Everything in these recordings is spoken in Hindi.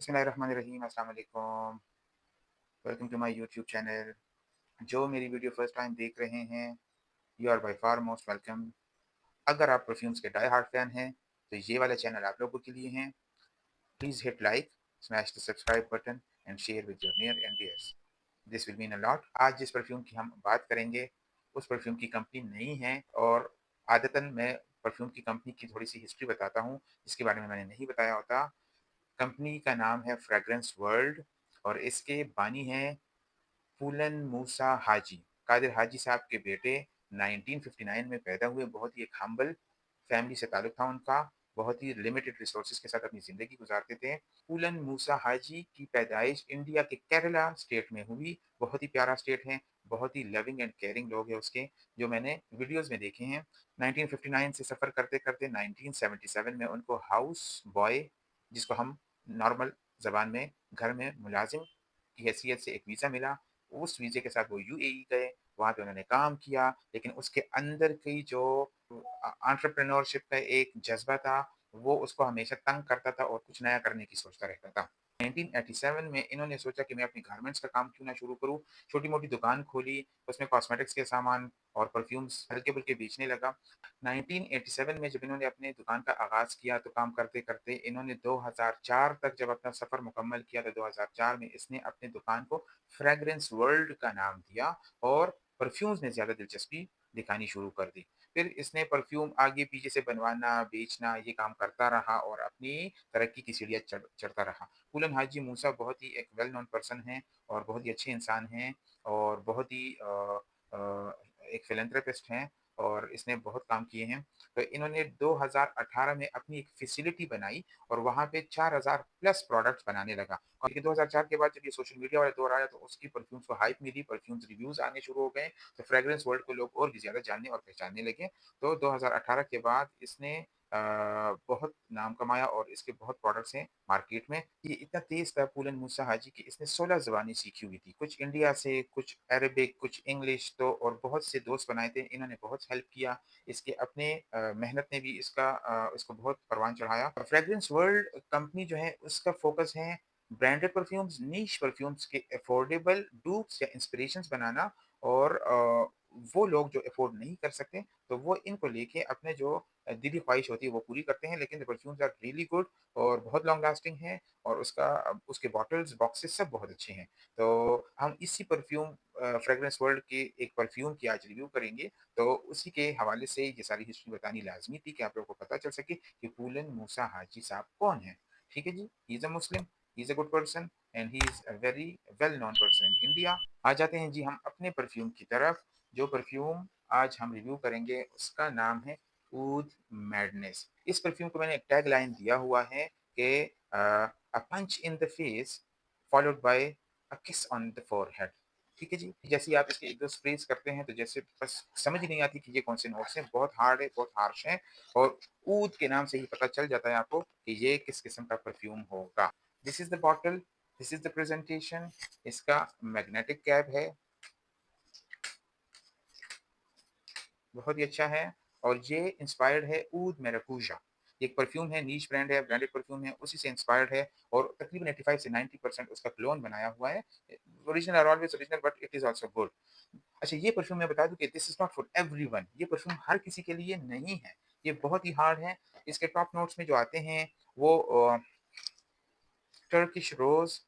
बिस्मिल्लाहिर्रहमानिर्रहीम, अस्सलाम वालेकुम। Welcome to my YouTube channel. जो मेरी वीडियो फर्स्ट टाइम देख रहे हैं, you are by far most welcome. अगर आप परफ्यूम्स के डाई हार्ड फैन हैं तो ये वाला चैनल आप लोगों के लिए है। Please hit like, smash the subscribe button and share with your near and dears. This will mean a lot. आज जिस परफ्यूम की हम बात करेंगे उस परफ्यूम की कंपनी नहीं है, और आदतन मैं परफ्यूम की कंपनी की थोड़ी सी हिस्ट्री बताता हूँ जिसके बारे में मैंने नहीं बताया होता। कंपनी का नाम है फ्रेग्रेंस वर्ल्ड, और इसके बानी हैं फूलन मूसा हाजी। कादिर हाजी साहब के बेटे 1959 में पैदा हुए। बहुत ही एक हम्बल फैमिली से ताल्लुक था उनका। बहुत ही लिमिटेड रिसोर्सेज के साथ अपनी ज़िंदगी गुजारते थे। फूलन मूसा हाजी की पैदाइश इंडिया के केरला स्टेट में हुई। बहुत ही प्यारा स्टेट है, बहुत ही लविंग एंड केयरिंग लोग हैं उसके, जो मैंने वीडियोज़ में देखे हैं। 1959 से सफ़र करते-करते 1977 में उनको हाउस बॉय, जिसको हम नॉर्मल ज़बान में घर में मुलाज़िम की हैसियत से एक वीज़ा मिला। उस वीज़े के साथ वो यूएई गए, वहाँ पे उन्होंने काम किया, लेकिन उसके अंदर की जो एंटरप्रेन्योरशिप का एक जज़्बा था, वो उसको हमेशा तंग करता था और कुछ नया करने की सोचता रहता था। 1987 में इन्होंने सोचा कि मैं अपनी गारमेंट्स का काम क्यों ना शुरू करूँ। छोटी-मोटी दुकान खोली, उसमें कॉस्मेटिक्स के सामान और परफ्यूम्स हल्के-फुल्के बेचने लगा। 1987 में जब इन्होंने अपने दुकान का आगाज़ किया, तो काम करते-करते इन्होंने 2004 तक जब अपना सफ़र मुकम्मल किया, तो 2004 में इसने अपनी दुकान को फ्रेग्रेंस वर्ल्ड का नाम दिया और परफ्यूम्स में ज़्यादा दिलचस्पी दिखानी शुरू कर दी। फिर इसने परफ्यूम आगे-पीछे से बनवाना, बेचना ये काम करता रहा और अपनी तरक्की की सीढ़ियाँ चढ़ता रहा। फूलन हाजी मूसा बहुत ही एक वेल नोन पर्सन हैं और बहुत ही अच्छे इंसान हैं, और बहुत ही अ, एक फिलैंथ्रोपिस्ट हैं, और इसने बहुत काम किए हैं। तो इन्होंने 2018 में अपनी एक फैसिलिटी बनाई और वहाँ पे 4000 प्लस प्रोडक्ट्स बनाने लगा। और ये 2004 के बाद जब ये सोशल मीडिया वाला दौर आया, तो उसकी परफ्यूम्स को हाइप मिली, परफ्यूम्स रिव्यूज़ आने शुरू हो गए, तो फ्रेग्रेंस वर्ल्ड को लोग और भी ज़्यादा जानने और पहचानने लगे। तो 2018 के बाद इसने बहुत नाम कमाया और इसके बहुत प्रोडक्ट्स हैं मार्केट में। ये इतना तेज़ था फूलन मूसा हाजी कि इसने 16 ज़ुबानें सीखी हुई थी। कुछ इंडिया से, कुछ अरबिक, कुछ इंग्लिश, तो और बहुत से दोस्त बनाए थे। इन्होंने बहुत हेल्प किया। इसके अपने मेहनत ने भी इसको बहुत परवान चढ़ाया। फ्रेग्रेंस वर्ल्ड कंपनी जो है उसका फ़ोकस है ब्रांडेड परफ्यूम्स, नीश परफ्यूम्स के अफोर्डेबल डुप्स या इंस्पिरेशंस बनाना, और वो लोग जो अफोर्ड नहीं कर सकते, तो वो इनको लेके अपने जो दिली ख्वाहिश होती है वो पूरी करते हैं। लेकिन the perfumes are really good और बहुत लॉन्ग लास्टिंग हैं, और उसके बॉटल्स, बॉक्सेस सब बहुत अच्छे हैं। तो हम इसी परफ्यूम फ्रेग्रेंस वर्ल्ड के एक परफ्यूम की आज रिव्यू करेंगे। तो उसी के हवाले से ये सारी हिस्ट्री बतानी लाज़मी थी कि आप लोगों को पता चल सके कि फूलन मूसा हाजी साहब कौन हैं। ठीक है जी? He is a Muslim, he is a good person and he is a very well known person in India. आ जाते हैं जी हम अपने परफ्यूम की तरफ। जो परफ्यूम आज हम रिव्यू करेंगे उसका नाम है ऊद मैडनेस। इस परफ्यूम को मैंने एक टैग लाइन दिया हुआ है कि a punch in the face followed by a kiss on the forehead. ठीक है जी? जैसे ही आप इसके 1-2 स्प्रेज़ करते हैं, तो जैसे बस समझ ही नहीं आती कि ये कौन-से नोट्स हैं। बहुत हार्ड है, बहुत हार्श है, और ऊद के नाम से ही पता चल जाता है आपको कि ये किस किस्म का परफ्यूम होगा। This is the bottle, this is the presentation. इसका मैग्नेटिक कैप है, बहुत ही अच्छा है, और ये इंस्पायर्ड है ऊद मैराकूजा। एक परफ्यूम है, नीश ब्रांड है, ब्रांडेड परफ्यूम है, उसी से इंस्पायर्ड है, और तकरीबन 85 से 90% उसका क्लोन बनाया हुआ है। Original are always original but it is also good. अच्छा, ये परफ्यूम मैं बता दूँ कि this is not for everyone. ये परफ्यूम हर किसी के लिए नहीं है। ये बहुत ही हार्ड है। इसके टॉप नोट्स में जो आते हैं वो टर्किश रोज़,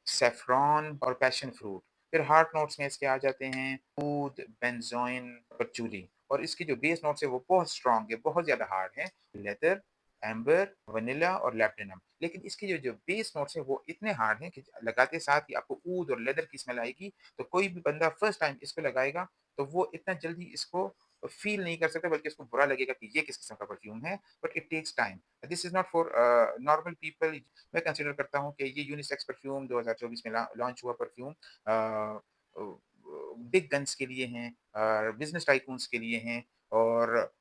सैफ़रॉन और पैशन फ्रूट। फिर हार्ट नोट्स में इसके आ जाते हैं ऊद, बेंज़ोइन, पचूली, और इसकी जो बेस नोट्स है वो बहुत स्ट्रॉन्ग है, बहुत ज़्यादा हार्ड है। लेदर, एम्बर, वैनिला और लैटिनम। लेकिन इसके जो बेस नोट्स हैं वो इतने हार्ड हैं कि लगाते साथ ही आपको ऊद और लेदर की स्मेल आएगी। तो कोई भी बंदा फर्स्ट टाइम इसको लगाएगा, तो वो इतना जल्दी इसको फ़ील नहीं कर सकता, बल्कि उसको बुरा लगेगा कि ये किस किस्म का परफ्यूम है, but it takes time. This is not for normal people. मैं कंसीडर करता हूँ कि ये यूनिसेक्स परफ्यूम 2024 में लॉन्च हुआ परफ्यूम बिग गन्स के लिए हैं, बिज़नेस टाइकून्स के लिए हैं, और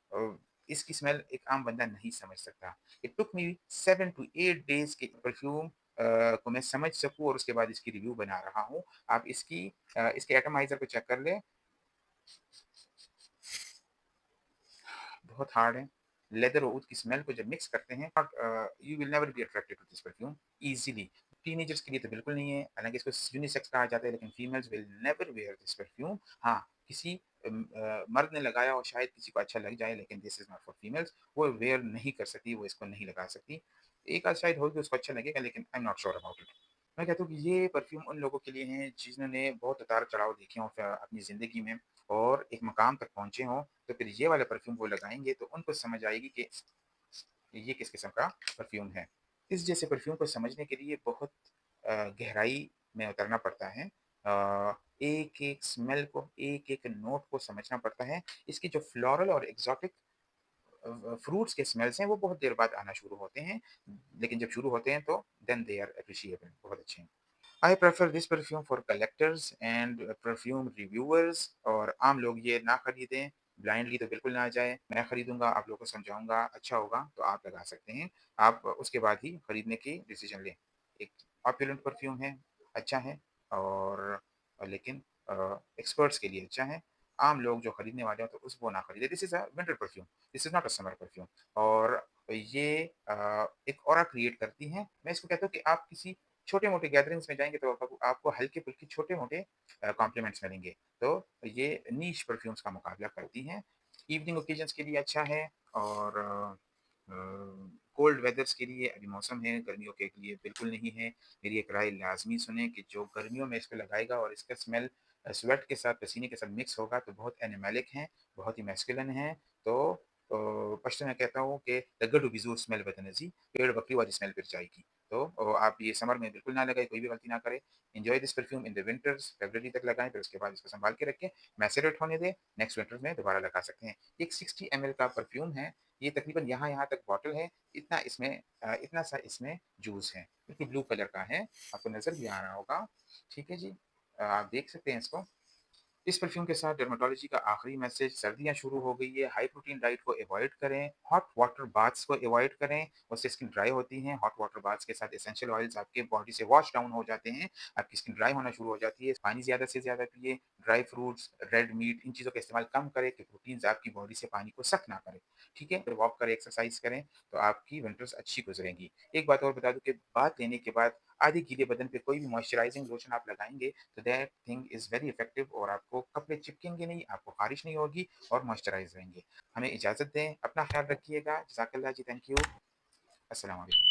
इसकी स्मेल एक आम बंदा नहीं समझ सकता। It took me 7 to 8 days कि परफ्यूम को मैं समझ सकूँ और उसके बाद इसकी रिव्यू बना रहा हूँ। आप इसके एटमाइज़र को चेक कर लें, बहुत हार्ड है। लेदर और ऊद की स्मेल को जब मिक्स करते हैं, you will never be attracted to this perfume easily. Teenagers के लिए तो बिल्कुल नहीं है, हालाँकि इसको यूनिसेक्स कहा जाता है, लेकिन females will never wear this perfume. हाँ, किसी मर्द ने लगाया और शायद किसी को अच्छा लग जाए, लेकिन this is not for females. वो वियर नहीं कर सकती, वो इसको नहीं लगा सकती। एक आध शायद होगी उसको अच्छा लगेगा, लेकिन I am not sure about it. मैं कहता हूँ कि ये परफ्यूम उन लोगों के लिए हैं जिन्होंने बहुत उतार-चढ़ाव देखे हों अपनी ज़िंदगी में और एक मकाम तक पहुँचे हों, तो फिर ये वाला परफ्यूम वो लगाएँगे तो उनको समझ आएगी कि ये किस किस्म का परफ्यूम है। इस जैसे परफ्यूम को समझने के लिए बहुत गहराई में उतरना पड़ता है। एक-एक स्मेल को, एक-एक नोट को समझना पड़ता है। इसकी जो फ्लोरल और एक्सोटिक फ्रूट्स के स्मेल्स हैं वो बहुत देर बाद आना शुरू होते हैं, लेकिन जब शुरू होते हैं तो देन दे आर एप्रिशिएबल, बहुत अच्छे हैं। I prefer this perfume for collectors and perfume reviewers. और आम लोग ये ना खरीदें, ब्लाइंडली तो बिल्कुल ना जाएँ। मैं खरीदूँगा, आप लोगों को समझाऊँगा, अच्छा होगा तो आप लगा सकते हैं। आप उसके बाद ही खरीदने की डिसीज़न लें। एक ऑप्युलेंट परफ्यूम है, अच्छा है और लेकिन एक्सपर्ट्स के लिए अच्छा है। आम लोग जो खरीदने वाले हो तो उस वो ना खरीदें। This is a winter perfume, this is not a summer perfume. और ये एक ऑरा क्रिएट करती हैं। मैं इसको कहता हूँ कि आप किसी छोटे-मोटे गैदरिंग्स में जाएँगे तो आपको हल्के-फुल्के छोटे-मोटे कॉम्प्लीमेंट्स मिलेंगे। तो ये नीश परफ्यूम्स का मुकाबला करती हैं। इवनिंग ओकेजन्स के लिए अच्छा है और कोल्ड वेदर्स के लिए अभी मौसम है, गर्मियों के लिए बिल्कुल नहीं है। मेरी एक राय लाज़मी सुनें कि जो गर्मियों में इसको लगाएगा और इसका स्मेल स्वेट के साथ, पसीने के साथ मिक्स होगा तो बहुत एनिमेलिक है, बहुत ही मैस्कुलिन है। तो पश्तो में कहता हूँ कि "लग्गड़ बिज़ूर स्मेल बदनज़ी", भेड़ बकरी वाली स्मेल फिर जाएगी। तो आप ये समर में बिल्कुल ना लगाएँ, कोई भी गलती ना करें। Enjoy this perfume in the winters, February तक लगाएँ, फिर उसके बाद इसको सँभाल के रखें, मैसेरेट होने दें, नेक्स्ट विंटर में दोबारा लगा सकते हैं। एक 60 एमएल का परफ्यूम है, ये तकरीबन यहाँ-यहाँ तक बॉटल है, इतना सा इसमें जूस है, क्योंकि ब्लू कलर का है, आपको नज़र भी आ रहा होगा, ठीक है जी? आप देख सकते हैं इसको। इस परफ्यूम के साथ डर्मेटोलॉजी का आखिरी मैसेज, सर्दियाँ शुरू हो गई है, हाई प्रोटीन डाइट को अवॉइड करें, हॉट वाटर बाथ्स को अवॉइड करें, उससे स्किन ड्राई होती है। हॉट वाटर बाथ्स के साथ एसेंशियल ऑयल्स आपके बॉडी से वॉश डाउन हो जाते हैं, आपकी स्किन ड्राई होना शुरू हो जाती है। पानी ज़्यादा से ज़्यादा पिएँ, ड्राई फ्रूट्स, रेड मीट इन चीज़ों का इस्तेमाल कम करें कि प्रोटीन्स आपकी बॉडी से पानी को सक ना करें, ठीक है? फिर वॉक करें, एक्सरसाइज करें, तो आपकी विंटर्स अच्छी गुज़रेंगी। एक बात और बता दूँ कि बाथ लेने के बाद आधे गीले बदन पे कोई भी मॉइस्चराइजिंग लोशन आप लगाएँगे तो that thing is very effective और आपको कपड़े चिपकेंगे नहीं, आपको ख़ारिश नहीं होगी और मॉइस्चराइज़ रहेंगे। हमें इजाज़त दें, अपना ख़्याल रखिएगा। जज़ाकल्लाह जी, थैंक यू। अस्सलाम वालेकुम।